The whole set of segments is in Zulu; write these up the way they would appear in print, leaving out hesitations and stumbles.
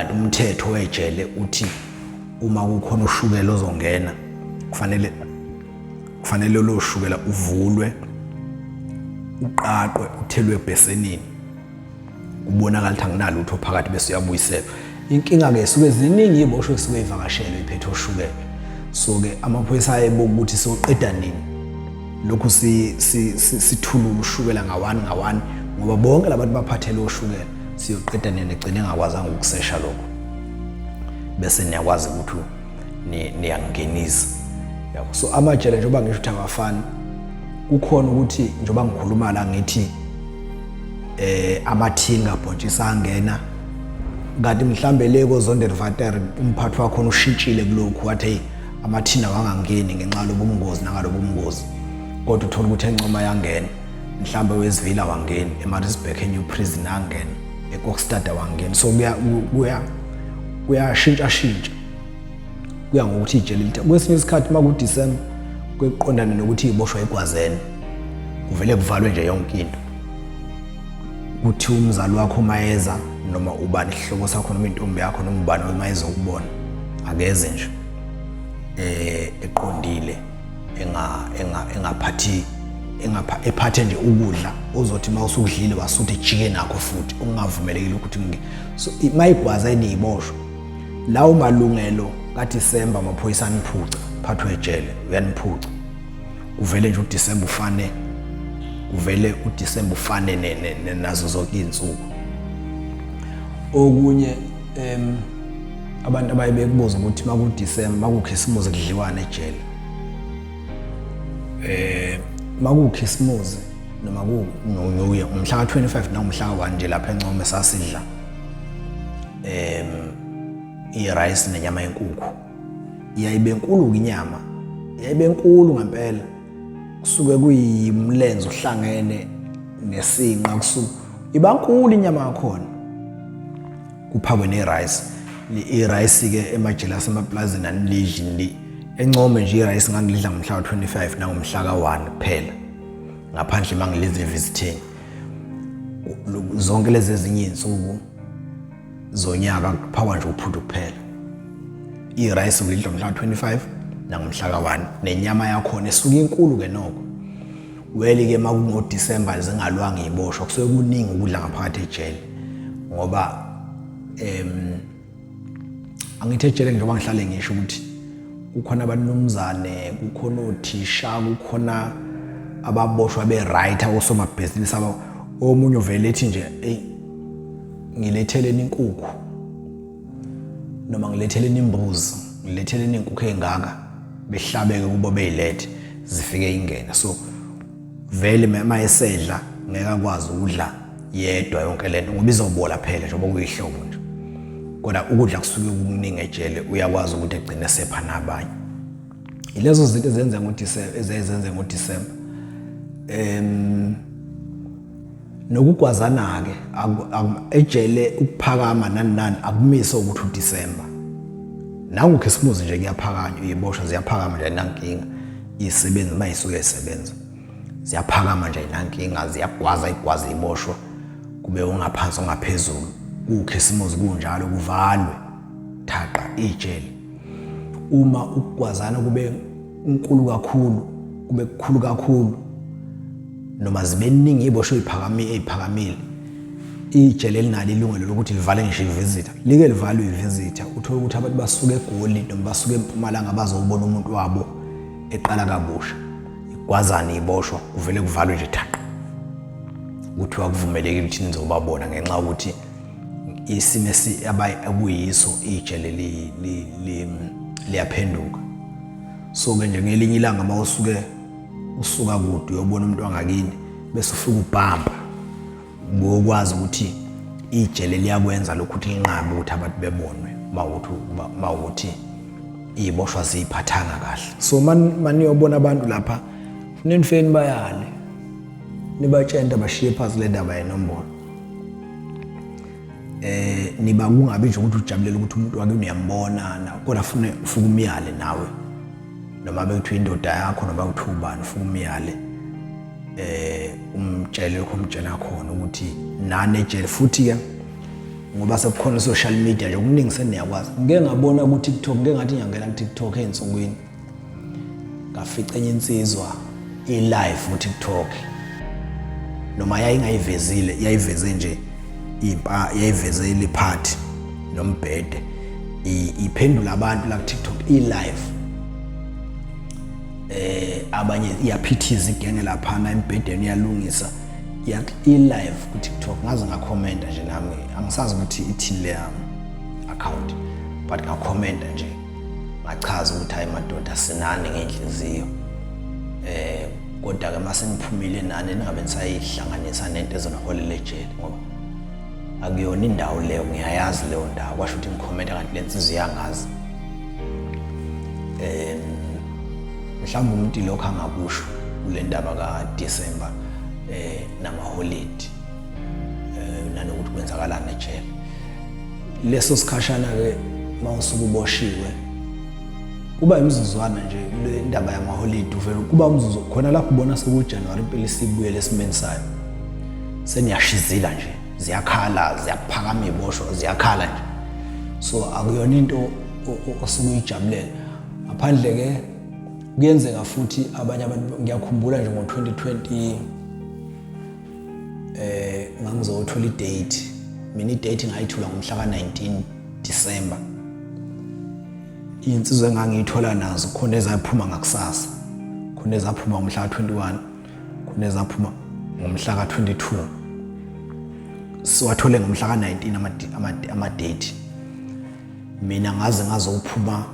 kanti umthetho wejele uthi uma kukhona ushukela ozongena kufanele lo shukela uvulwe uqaqwe uthelwe ebhesenini ubonakala ukuthi anginalutho phakathi bese uyabuyisela. Inkinga ke suke ziningi iboshwe suke ivakashele iphethe ushukela. So ke amaphoyisa ayebona ukuthi soqeda nini lokhu sithulula ushukela ngawani ngoba bonke labantu baphathele ushukela siyoqeda nini egcine engakwazanga ukusesha lokho bese niyakwazi ukuthi niyangenisa. Yabo, so amajele njengoba ngisho ukuthi abafani kukhona ukuthi njengoba ngikhuluma la ngithi amathinga bhontshisa angena kanti mhlambe leko zondervater umphathi wakho ushintshile kulokhu wathi hey amathina wangangeni ngenxa lobungozi nangalobungozi kodwa uthola ukuthi encoma yangena mhlambe wesivila wangeni eMaritzburg eNew Prison angena eKokstad wangena. So kuyashintsha kuya ngokuthi ijele lithe kwesinye isikhathi maku December kweqondana nokuthi iboshwa eGwazene kuvele kuvalwe nje yonke into uthi umzali wakho mayeza noma ubani ihloko sakho noma intombi yakho noma ubani omayeza ukubona akeze nje eqondile ephathe nje ukudla ozothi mawusukudlile wasuthi jike nakho futhi ungavumelekile ukuthi so mayigwazeni iboshwa lawo malungelo kaDisemba amaphoyisa aniphuca phathwe ejele uyaniphuca uvele nje uDisemba ufane nazo zonke izinsuku. Okunye abantu abaye bekubuza ukuthi makuDisemba makuKhisimusi kudliwana ejele. MakuKhisimusi noma kuNonya umhla ka25 nomhla ka1 nje lapha eNcome sasidla irice nenyama yenkukhu. Iyayibe enkulu inyama, iyayibe enkulu ngempela. Kusuke kuyimlenze uhlangene nesinqa kusuka ibankulu inyama yakhona. Kuphakwe nerice. Irice ke emajele asemaplazini anilidli eNcome nje irice ngangilidla ngomhla ka25 nangomhla ka1 kuphela. Ngaphandle mangilize visiting. Zonke lezi ezinye izinsuku zonyaka kuphakwa nje uphuthu kuphela. Irice ulidla ngomhla ka25 nangomhla ka1 nenyama yakhona esuka inkulu ke noko. Weli ke makungoDisemba zingalwanga iboshwa kusuke kuningi ukudla ngaphakathi ejele ngoba angithi ejele njengoba ngihlale ngisho ukuthi kukhona abanumzane kukhona othisha kukhona ababoshwa be-right osomabhizinisi omunye uvele ethi nje ngiletheleni inkukhu noma ngiletheleni imbuzi ngiletheleni inkukhu engaka behlabeke kubo beyilethe zifike ingena. So vele mayesedla ngeke akwazi ukudla yedwa yonke lento ngoba izobola phela njengoba kuyihlobo nje kodwa ukudla kusuke kuningi ejele uyakwazi ukuthi egcine sepha nabanye. Ilezo zinto ezenza ngoDisemba nokugwazana ke ejele ukuphakama nani akumise ukuthi uDisemba nangu Khisimusi nje kuyaphakanywa iboshwa ziyaphakama nje nankinga isebenza mayisuke isebenza ziyaphakama nje nankinga igwaza iboshwa kube ungaphansi ongaphezulu uKhisimusi kunjalo kuvalwe thaqa ijele. Uma ukugwazana kube inkulu kakhulu kube kukhulu kakhulu noma zibe ningi iboshwa eziphakamile ijele linalo ilungelo lokuthi livale ngisho ivisitor like livalwe ivisitor uthola ukuthi abantu basuke eGoli noma basuke eMpumalanga bazobona umuntu wabo eqala kabusha igwazana iboshwa kuvele kuvalwe nje thaqa ukuthi akuvumelekile ukuthi nizobabona ngenxa ukuthi isimo akuyiso ijele liyaphenduka. So ke nje ngelinye ilanga mawusuka kude uyobona umuntu wangakini bese ufika ubhamba ukwazi ukuthi ijele liyakwenza lokhu ukuthi inqabe ukuthi abantu bebonwe mawuthi iboshwa ziphathanga kahle. So maniyobona abantu lapha funeni bayale nibatshenta bashiye phansi le ndaba yenombolo. Niba kungabi nje ukuthi ujabulela ukuthi umuntu wake uyambona kodwa ufuna umyale nawe noma bekuthiwa indoda yakho noma bekuthiwa ubani ufuna umyale umtshele khona ukuthi nane ejele futhi ke ngoba sekukhona social media nje okuningi seniyakwazi. Ngeke ngabona ku TikTok, ngeke ngathi ngiyangena ku TikTok ensukwini ngafica enye insizwa live ku TikTok noma yayiveze nje yayiveze iphathi nombhede iphendula abantu la ku TikTok live. Abanye iyaphithiza igenge laphana embhedeni iyalungisa live ku TikTok. Ngaze ngakhomenta nje nami, angisazi ukuthi ithini le account, but ngakhomenta nje ngachaza ukuthi hayi madoda sinani ngenhliziyo, kodwa ke mase ngiphumile nani ningabe nisayihlanganisa nento ezonaholela ejele, ngoba akuyona indawo leyo, ngiyayazi leyo ndawo. Kwasho ukuthi ngikhomenta kanti le nsizwa iyangazi. Mhlawumbe umuntu lokho angakusho kule ndaba kaDisemba namaholide nanokuthi kwenzakalana ejele. Leso sikhashana ke mawusuku uboshiwe kuba imizuzwana nje le ndaba yamaholide, uvela kuba umzuzu khona lapho ubona sekuJanuary impela sibuyele esimeni sayo, seniyashizila nje, ziyakhala, ziyaphakama ibosho, ziyakhala nje. So akuyona into osuke uyijabulela. Ngaphandle ke kuyenzeka futhi abanye abantu, ngiyakhumbula nje ngo-2020 ngangizothola idate, mina idate ngayithola ngomhla ka-19 December. Insizwe engangiyithola nazo khona ezaphuma ngakusasa, khona ezaphuma ngomhla ka-21, khona ezaphuma ngomhla ka-22. Siwathole ngomhla ka-19 ama-date. Mina ngaze ngazophuma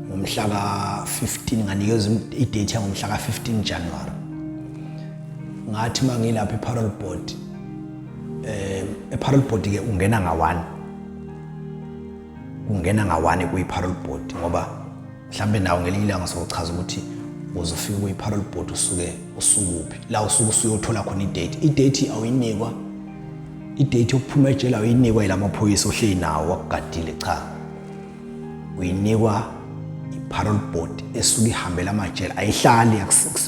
ngomhla ka-15, nganikezwa idate yangomhla ka-15 January. Ngathi mangilapha e-parole board, e-parole board ke ungena nga-1 kwi-parole board, ngoba mhlambe nawo ngelinye ilanga sokuchaza ukuthi uzofika kwi-parole board usuke usukuphi, la usuke usuyothola khona idate. Idate awuyinikwa, idate yokuphuma ejele awuyinikwa yilamaphoyisa ohleli nawo wakugadile, cha, uyinikwa i-parole board esuke ihambela amajele. Ayihlali,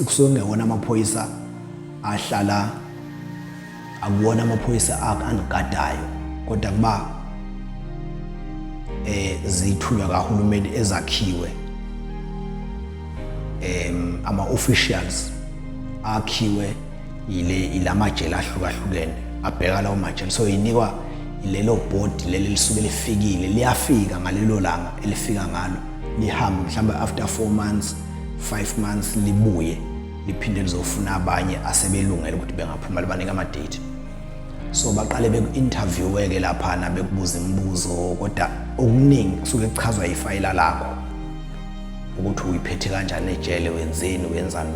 kusuke ngewona amaphoyisa ahlala, akuwona amaphoyisa anigadayo, kodwa kuba zithunywa kahulumeni ezakhiwe, ama-officials akhiwe ilamajele ahlukahlukene abheka lawo majele. So inikwa ilelo board leli lisuke lifikile, liyafika ngalelo langa elifika ngalo, lihambe mhlawumbe after 4 months 5 months libuye liphinde lizofuna abanye asebelungela ukuthi bengaphuma libanika ama-date. So baqale beku-interview ke laphana, bekubuza imibuzo, kodwa okuningi kusuke kuchazwa ifayila lakho ukuthi uyiphethe kanjani ejele, wenzeni, wenzani,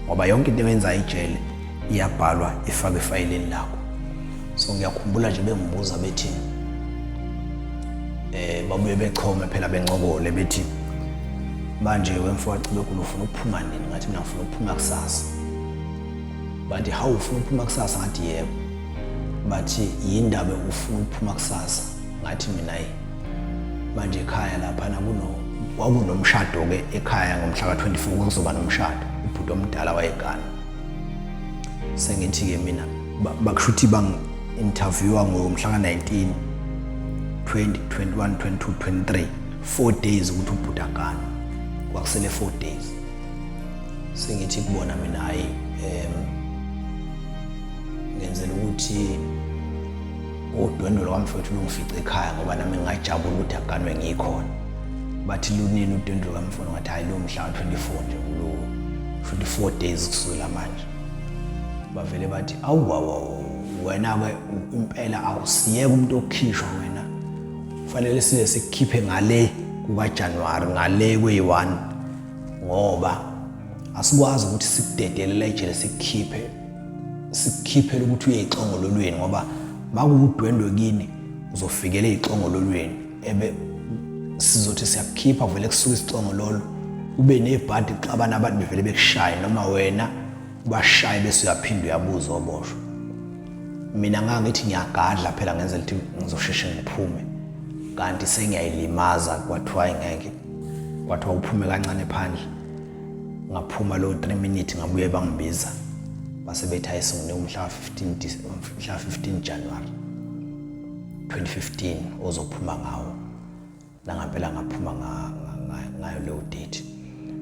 ngoba yonke into eyenza ejele iyabhalwa ifakwe efayileni lakho. So ngiyakhumbula nje bengibuza bethi babuye bechome phela bencokole bethi manje wemfowabo Cibekulu ufuna ukuphuma nini? Ngathi mina ngifuna ukuphuma kusasa. Bathi hawu ufuna ukuphuma kusasa? Ngathi yebo. Bathi yindaba ufuna ukuphuma kusasa? Ngathi mina manje ekhaya laphana kwakunomshado ke ekhaya ngomhla ka-24 kuzoba nomshado, ubhuti omdala wayegana. Sengithi ke mina bakushuthi bang-interviewa ngomhla ka-19 20 21 22 23 4 days ukuthi ubhuti agana, kwakusele 4 days. Sengithi kubona mina hayi ngenzela ukuthi udwendwe lwamfowethu lungifice ekhaya, ngoba nami ngajabula ukuthi aganwe ngikhona. Bathi lunini udwendwe kamfowethu? Ngathi hayi lo mhla ka-24 nje kulo, futhi 4 days kusukela manje. Bavele bathi awu wena ke impela awusiyeke umuntu okhishwa wena, kufanele size sikukhiphe ngale kukaJanuary, ngale kwe-1, ngoba asikwazi ukuthi sikudedelela ejele sikukhiphele ukuthi uye eXhongololweni, ngoba makudwendwe kini uzofikela eXhongololweni ebe sizothi siyakukhipha vele kusuka isiXhongololo ube nebhadi xabana abantu bevele bekushaye, noma wena ubashaye bese uyaphinda uyabuza oboshwa. Mina ngangithi ngiyagadla phela ngenzela ukuthi ngizosheshe ngiphume, kanti sengiyayilimaza kwathiwa ngeke, kwathiwa uphume kancane phandle. Ngaphuma lo 3 minutes ngabuye bangibiza base bethi ayisungene umhla 15 January. 2015 ozophuma ngawo nangampela ngaphuma ngayo leyo date.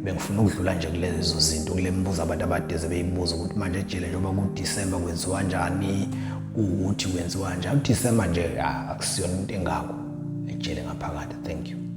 Bengifuna ukudlula nje kulezo zinto kule mbuzo abantu abadeze beyibuza ukuthi manje ejele njengoba kuDisemba kwenziwa kanjani ukuthi kwenziwa kanjani. uDisemba nje akusiyona into engako ejele ngaphakathi. Thank you.